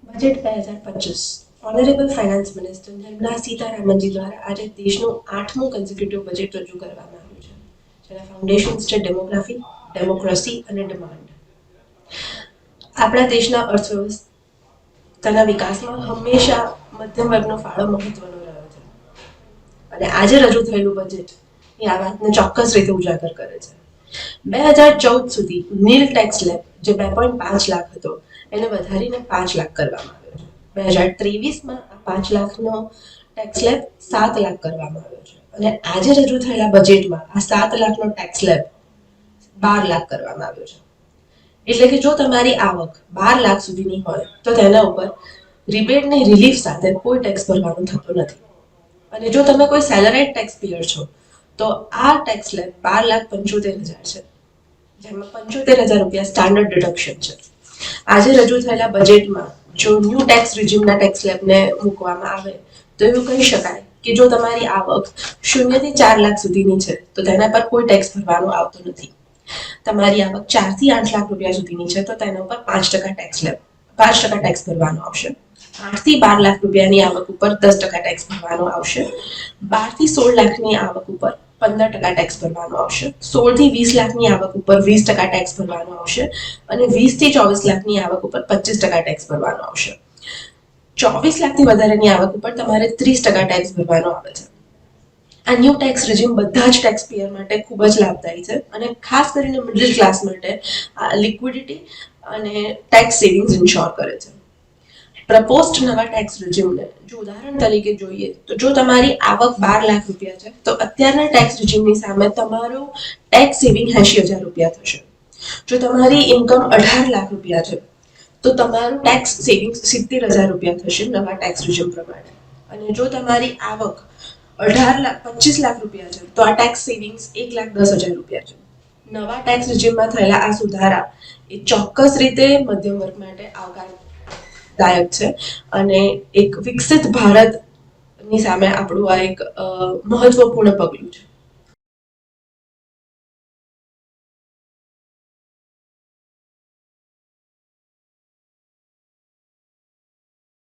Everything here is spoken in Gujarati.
Budget 2025 honourable finance minister Nirmala Sitharamanji દ્વારા આજે દેશનું 8મું કન્ઝિક્યુટિવ બજેટ રજૂ કરવામાં આવ્યું છે, જેના ફાઉન્ડેશન્સ છે ડેમોગ્રાફી, ડેમોક્રેસી અને ડિમાન્ડ. આપણા દેશના અર્થવ્યવસ્થાના વિકાસમાં હંમેશા મધ્યમ વર્ગનો ફાળો મહત્વનો રહ્યો છે અને આજે રજૂ થયેલું બજેટ એ આ વાતને ચોક્કસ રીતે ઉજાગર કરે છે. 2014 સુધી નીલ ટેક્સ સ્લેબ જે 2.5 લાખ હતો એને વધારીને 5 લાખ કરવામાં આવ્યો છે. 2023માં આ 5 લાખનો ટેક્સ સ્લેબ 7 લાખ કરવામાં આવ્યો છે અને આજે રજૂ થયેલા બજેટમાં આ 7 લાખનો ટેક્સ સ્લેબ 12 લાખ કરવામાં આવ્યો છે. એટલે કે જો તમારી આવક 12 લાખ સુધીની હોય તો તેના ઉપર રિબેટ ને રિલીફ સાથે કોઈ ટેક્સ ભરવાનો થતો નથી. અને જો તમે કોઈ સેલરાઇડ ટેક્સ પેયર છો તો આ ટેક્સ સ્લેબ 12,75,000 છે, જેમાં 75,000 રૂપિયા સ્ટાન્ડર્ડ ડિડક્શન છે. આજે રજૂ થયેલા બજેટમાં જો ન્યૂ ટેક્સ રિજીમના ટેક્સ સ્લેબને મૂકવામાં આવે તો એવું કહી શકાય કે જો તમારી આવક 0 થી 4 લાખ સુધીની છે તો તેના પર કોઈ ટેક્સ ભરવાનો આવતો નથી. તમારી આવક 4 થી 8 લાખ રૂપિયા સુધીની છે તો તેના ઉપર 5% ટેક્સ ભરવાનો આવશે. 8 થી 12 લાખ રૂપિયાની આવક ઉપર 10% ટેક્સ ભરવાનો આવશે. 12 થી 16 લાખની આવક ઉપર 15% ટેક્સ ભરવાનો આવશે. 16 થી 20 લાખની આવક ઉપર 20% ટેક્સ ભરવાનો આવશે અને 20 થી 24 લાખની આવક ઉપર 25% ટેક્સ ભરવાનો આવશે. 24 લાખથી વધારેની આવક ઉપર તમારે 30% ટેક્સ ભરવાનો આવે છે. આ ન્યૂ ટેક્સ રિજીમ બધા જ ટેક્સ પેયર માટે ખૂબ જ લાભદાયી છે અને ખાસ કરીને મિડલ ક્લાસ માટે આ લિક્વિડિટી અને ટેક્સ સેવિંગ્સ ઇન્શ્યોર કરે છે. પ્રપોઝડ નવા ટેક્સ રિજીમને જો ઉદાહરણ તરીકે જોઈએ તો જો તમારી આવક 12 લાખ રૂપિયા છે તો અત્યારના ટેક્સ રિજીમની સામે તમારું ટેક્સ સેવિંગ 80,000 રૂપિયા થશે. જો તમારી ઇન્કમ 18 લાખ રૂપિયા છે તો તમારું ટેક્સ સેવિંગ 70,000 રૂપિયા થશે નવા ટેક્સ રિજીમ પ્રમાણે. અને જો તમારી આવક 25 લાખ રૂપિયા છે તો આ ટેક્સ સેવિંગ્સ 1,10,000 રૂપિયા છે. નવા ટેક્સ રિજીમમાં થયેલા આ સુધારા એ ચોક્કસ રીતે મધ્યમ વર્ગ માટે આવકારદાયક છે અને એક વિકસિત ભારતની સામે આપણું આ એક મહત્વપૂર્ણ પગલું છે.